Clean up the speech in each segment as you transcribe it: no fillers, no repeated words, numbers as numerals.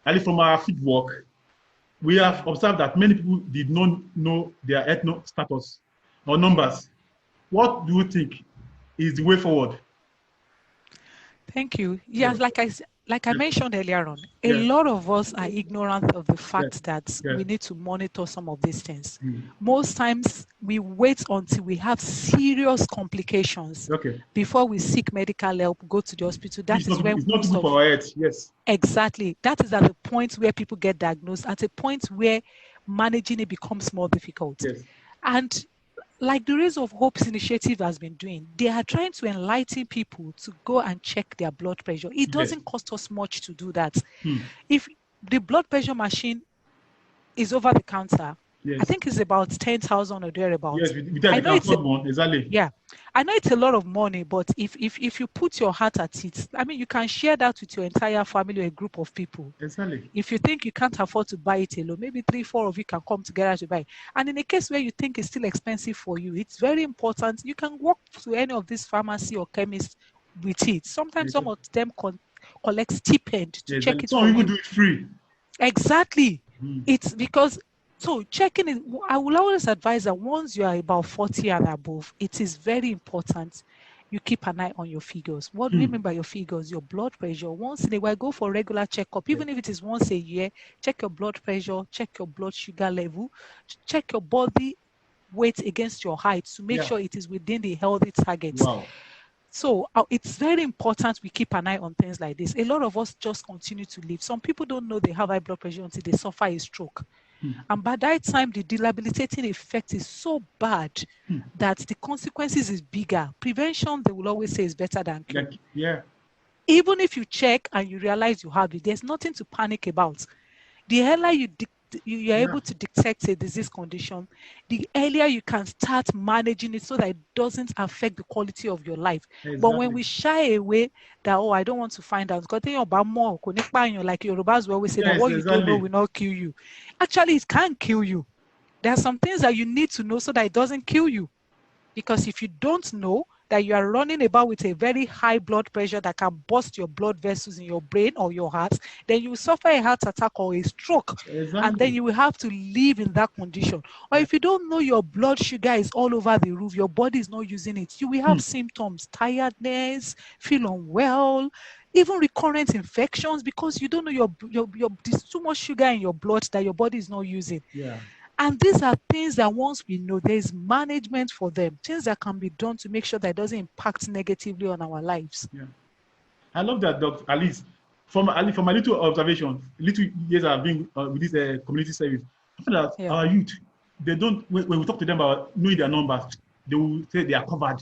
at least from our field work, we have observed that many people did not know their ethno status or numbers. What do you think is the way forward? Thank you. Yes. Yes, like I Yes. mentioned earlier on, a Yes. lot of us are ignorant of the Yes. fact that Yes. we need to monitor some of these things. Mm. Most times we wait until we have serious complications Okay. before we seek medical help, go to the hospital. That is when It's not most good of for our health. Yes. exactly that is at the point where people get diagnosed, at a point where managing it becomes more difficult. Yes. And like the Rays of Hope's initiative has been doing, they are trying to enlighten people to go and check their blood pressure. It Yes. doesn't cost us much to do that. Hmm. If the blood pressure machine is over the counter, Yes. I think it's about 10,000 or thereabouts. Yes. With that, I they know can it's afford one. Exactly. yeah, I know it's a lot of money, but if you put your heart at it, I mean, you can share that with your entire family or a group of people. Exactly. If you think you can't afford to buy it alone, maybe 3, 4 of you can come together to buy it. And in a case where you think it's still expensive for you, it's very important. You can walk to any of these pharmacy or chemists with it. Sometimes some of them collect stipend to Yes. check it Some for people you. do it free. Exactly. Hmm. It's because so checking it, I will always advise that once you are about 40 and above, it is very important you keep an eye on your figures. What do we mean by your figures? Your blood pressure. Once in a while, go for regular checkup. Even if it is once a year, check your blood pressure, check your blood sugar level, check your body weight against your height to make Yeah. sure it is within the healthy targets. Wow. So it's very important we keep an eye on things like this. A lot of us just continue to live. Some people don't know they have high blood pressure until they suffer a stroke. And by that time, the debilitating effect is so bad that the consequences is bigger. Prevention, they will always say, is better than cure. Like, yeah. Even if you check and you realize you have it, there's nothing to panic about. The earlier you're able to detect a disease condition, the earlier you can start managing it so that it doesn't affect the quality of your life. Exactly. But when we shy away that, oh, I don't want to find out, like Yorubas will always say that what you don't know will not kill you. Actually, it can kill you. There are some things that you need to know so that it doesn't kill you. Because if you don't know that you are running about with a very high blood pressure that can burst your blood vessels in your brain or your heart, then you will suffer a heart attack or a stroke. Exactly. And then you will have to live in that condition. Or if you don't know your blood sugar is all over the roof, your body is not using it, you will have symptoms, tiredness, feel unwell, even recurrent infections because you don't know there's too much sugar in your blood that your body is not using. Yeah. And these are things that once we know, there's management for them, things that can be done to make sure that it doesn't impact negatively on our lives. Yeah. I love that, Dr. At least from my little observation, little years I've been with this community service, I find that our youth, they don't, when we talk to them about knowing their numbers, they will say they are covered.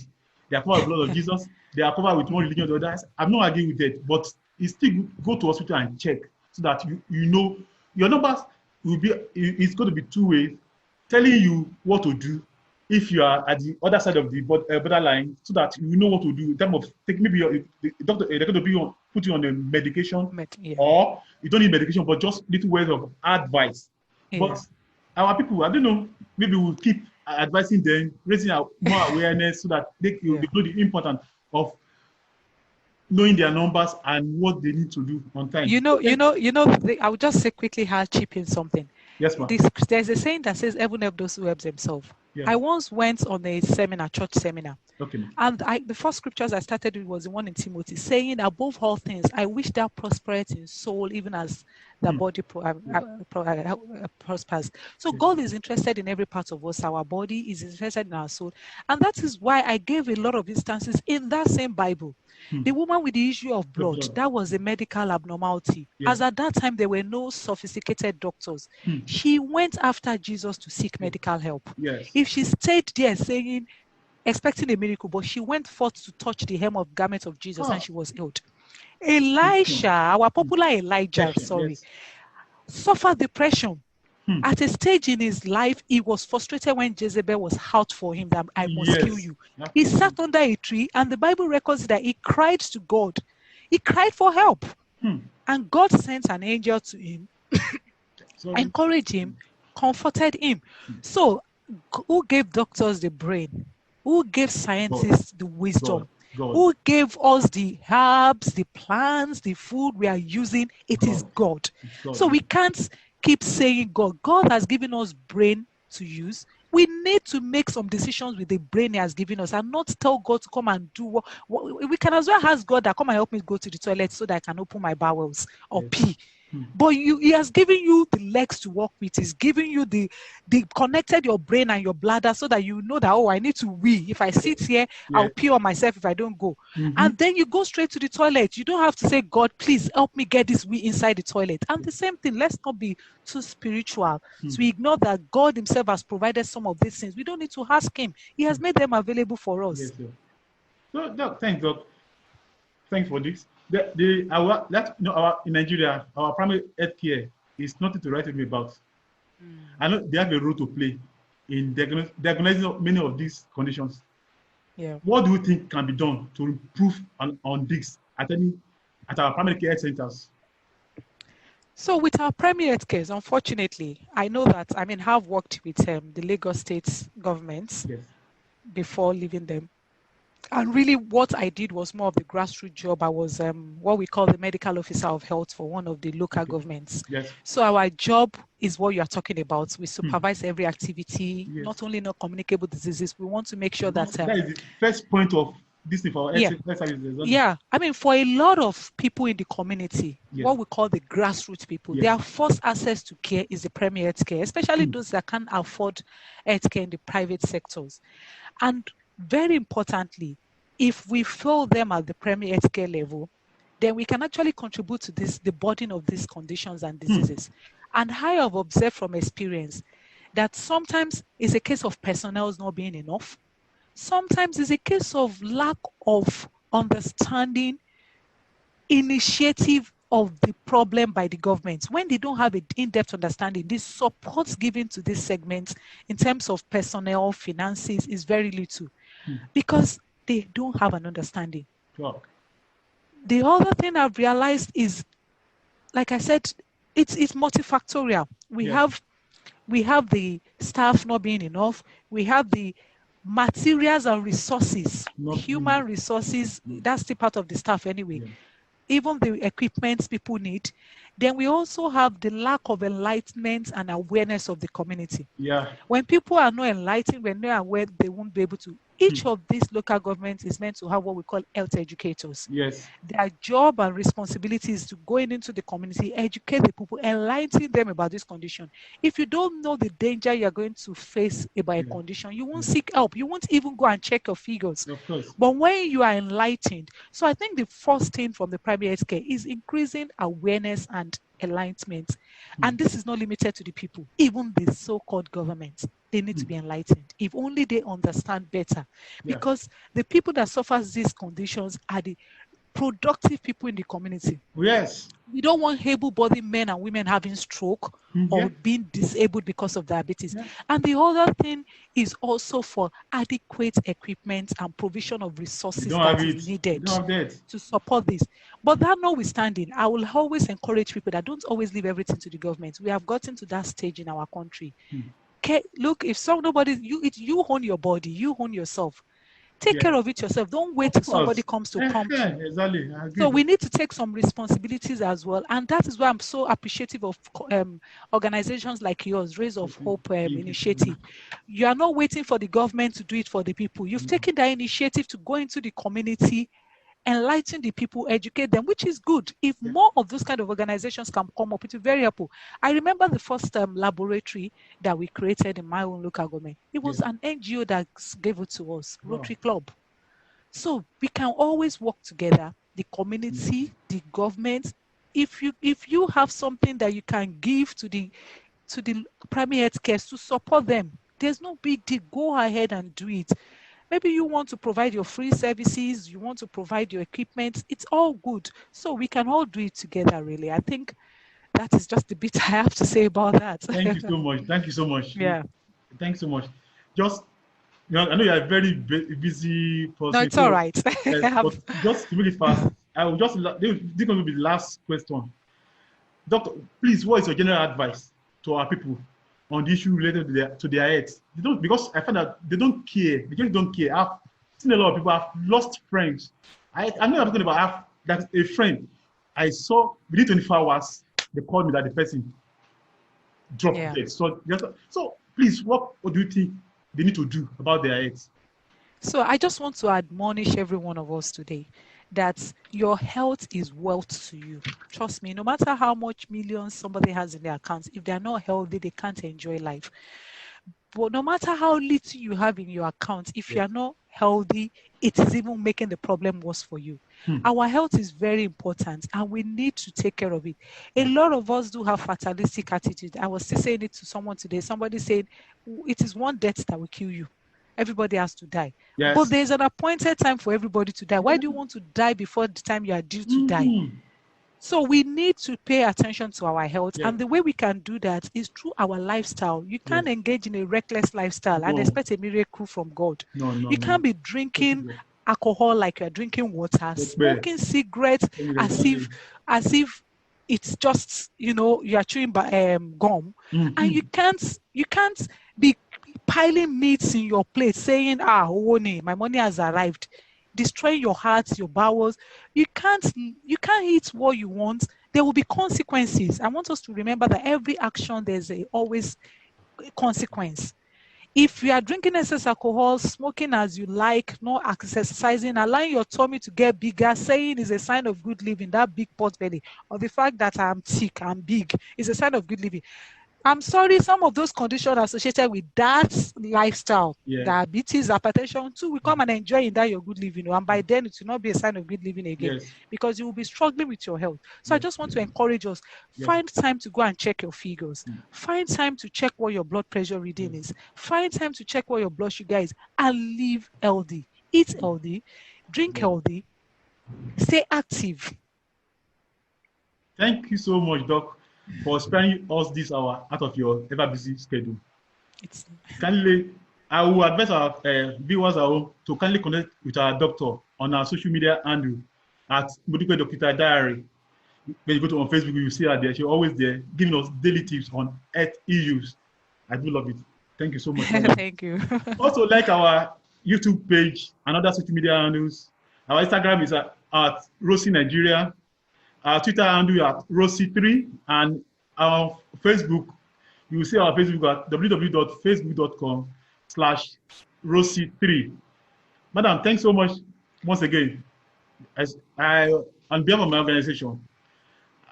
They are covered with the blood of Jesus. They are covered with one religion or the other. I'm not arguing with that, but it's still go to hospital and check so that you know your numbers will be. It's going to be two ways, telling you what to do if you are at the other side of the borderline, so that you know what to do in terms of maybe the doctor they're going to put you on a medication, or you don't need medication, but just little words of advice. But our people, I don't know, maybe we'll keep advising them, raising more awareness so that they know the importance of knowing their numbers and what they need to do on time. I would just say quickly, I'll chip in something. Yes, ma'am. There's a saying that says, heaven help those who help themselves. Yeah. I once went on a church seminar. Okay. And the first scriptures I started with was the one in Timothy, saying, above all things, I wish thou prospereth in soul, even as the body prospers. So God is interested in every part of us. Our body is interested in our soul. And that is why I gave a lot of instances in that same Bible. The woman with the issue of blood, that was a medical abnormality. Yeah. As at that time, there were no sophisticated doctors. She went after Jesus to seek medical help. Yes. If she stayed there saying, expecting a miracle, but she went forth to touch the hem of garment of Jesus and she was healed. Elisha, our popular Elijah, suffered depression. At a stage in his life, he was frustrated when Jezebel was out for him that I must kill you. He sat under a tree, and the Bible records that he cried to God. He cried for help. And God sent an angel to him, encouraged him, comforted him. So, who gave doctors the brain? Who gave scientists the wisdom? God. Who gave us the herbs, the plants, the food we are using? It is God. So we can't keep saying God. God has given us brain to use. We need to make some decisions with the brain He has given us, and not tell God to come and do what we can as well ask God that come and help me go to the toilet so that I can open my bowels or pee. But He has given you the legs to walk with. He's giving you the connected your brain and your bladder so that you know that, oh, I need to wee. If I sit here, I'll pee on myself if I don't go. And then you go straight to the toilet. You don't have to say, God, please help me get this wee inside the toilet. And the same thing, let's not be too spiritual. So we ignore that God Himself has provided some of these things. We don't need to ask Him. He has made them available for us. Yes, sir. So, Doc, thanks, Doc. Thanks for this. In Nigeria, our primary health care is nothing to write home about. I know they have a role to play in diagnosing many of these conditions. Yeah. What do you think can be done to improve on this at our primary care centers? So with our primary health care, unfortunately, I know that, have worked with the Lagos State government before leaving them. And really what I did was more of the grassroots job. I was what we call the medical officer of health for one of the local governments. Yes. So our job is what you are talking about. We supervise every activity, not only non-communicable diseases. We want to make sure that... that is the first point of this thing for health services. Yeah. For a lot of people in the community, what we call the grassroots people, their first access to care is the primary health care, especially those that can't afford health care in the private sectors. And very importantly, if we fill them at the primary health care level, then we can actually contribute to the burden of these conditions and diseases. And I have observed from experience that sometimes it's a case of personnel not being enough. Sometimes it's a case of lack of understanding, initiative of the problem by the government. When they don't have an in-depth understanding, the support given to this segment in terms of personnel, finances is very little because they don't have an understanding. Wow. The other thing I've realized is, like I said, it's multifactorial. We have the staff not being enough. We have the materials and resources, human resources. That's the part of the staff anyway. Even the equipment people need. Then we also have the lack of enlightenment and awareness of the community. When people are not enlightened, when they are aware, they won't be able to. Each of these local governments is meant to have what we call health educators. Their job and responsibility is to go into the community, educate the people, enlighten them about this condition. If you don't know the danger you're going to face about a condition, you won't seek help. You won't even go and check your figures. Of course. But when you are enlightened, so I think the first thing from the primary health care is increasing awareness and enlightenment. And this is not limited to the people, even the so-called government. They need to be enlightened. If only they understand better. Because the people that suffer these conditions are the productive people in the community. Yes. We don't want able-bodied men and women having stroke or being disabled because of diabetes. And the other thing is also for adequate equipment and provision of resources that is needed to support this. But that notwithstanding, I will always encourage people that don't always leave everything to the government. We have gotten to that stage in our country. Okay, look, if you own your body, you own yourself. Take care of it yourself. Don't wait till somebody comes to prompt you. Exactly. So we need to take some responsibilities as well. And that is why I'm so appreciative of organizations like yours, Rays of Hope initiative. You are not waiting for the government to do it for the people. You've taken that initiative to go into the community, enlighten the people, educate them, which is good. If more of those kind of organizations can come up, it will be very helpful. I remember the first laboratory that we created in my own local government. It was an NGO that gave it to us, Rotary Club. So we can always work together, the community, the government. If you have something that you can give to the primary health care to support them, there's no big deal. Go ahead and do it. Maybe you want to provide your free services, you want to provide your equipment. It's all good. So we can all do it together, really. I think that is just the bit I have to say about that. Thank you so much. Thank you so much. Yeah. Thanks so much. Just, I know you're a very busy person. No, it's all right. But just to make it fast, I will just, this is going to be the last question. Doctor, please, what is your general advice to our people on the issue related to their health? They don't, because I find that they don't care. They just don't care. seen a lot of people have lost friends. I'm not talking about that a friend I saw within 24 hours, they called me that the person dropped dead. So please, what do you think they need to do about their health? So I just want to admonish every one of us today that your health is wealth to you. Trust me, no matter how much millions somebody has in their accounts, if they're not healthy, they can't enjoy life. But no matter how little you have in your account, if you are not healthy, it is even making the problem worse for you. Our health is very important and we need to take care of it. A lot of us do have fatalistic attitude. I was still saying it to someone today. Somebody said, it is one death that will kill you. Everybody has to die. Yes. But there's an appointed time for everybody to die. Why do you want to die before the time you are due to die? So we need to pay attention to our health. And the way we can do that is through our lifestyle. You can't engage in a reckless lifestyle and expect a miracle from God. You can't be drinking alcohol like you're drinking water, smoking cigarettes as if it's just, you are chewing gum. And you can't be piling meats in your plate saying, my money has arrived, destroying your heart, your bowels. You can't eat what you want. There will be consequences. I want us to remember that every action, there's always a consequence. If you are drinking excess alcohol, smoking as you like, not exercising, allowing your tummy to get bigger, saying is a sign of good living, that big pot belly, or the fact that I'm thick, I'm big, is a sign of good living. I'm sorry, some of those conditions associated with that lifestyle, diabetes, hypertension too, will come and enjoy in that your good living. And by then, it will not be a sign of good living again because you will be struggling with your health. So I just want to encourage us, find time to go and check your figures. Find time to check what your blood pressure reading is. Find time to check what your blood sugar is and live healthy. Eat healthy, drink healthy, stay active. Thank you so much, Doc, for sparing us this hour out of your ever busy schedule. Kindly, I will advise our viewers to kindly connect with our doctor on our social media handle at Modupe Doctor Diary. When you go to on Facebook, you will see her there. She's always there, giving us daily tips on health issues. I do love it. Thank you so much. Thank you. Also, like our YouTube page and other social media handles. Our Instagram is at Rosie Nigeria. Our Twitter handle at Rosie3, and our Facebook, you will see our Facebook at www.facebook.com/Rosie3. Madam, thanks so much once again. On behalf of my organization,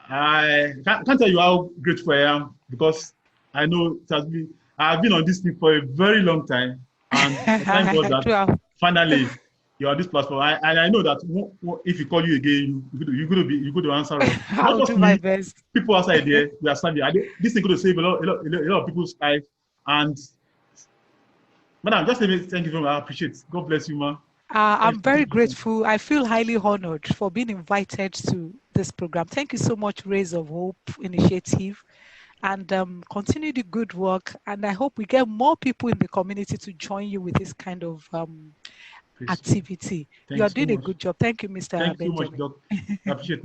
I can't tell you how grateful I am because I know I've been on this thing for a very long time, and thank God that finally you're on this platform. And I know that if you call you again, you're going to answer us. I'll do my best. People outside there, we are standing. This is going to save a lot of people's lives. And madam, just let me thank you very much. I appreciate it. God bless you, ma. I'm very grateful. I feel highly honored for being invited to this program. Thank you so much, Rays of Hope Initiative. And continue the good work. And I hope we get more people in the community to join you with this kind of activity. You are doing a good job. Thank you, Mr. Thank Benjamin. you so much, Doc. I appreciate it.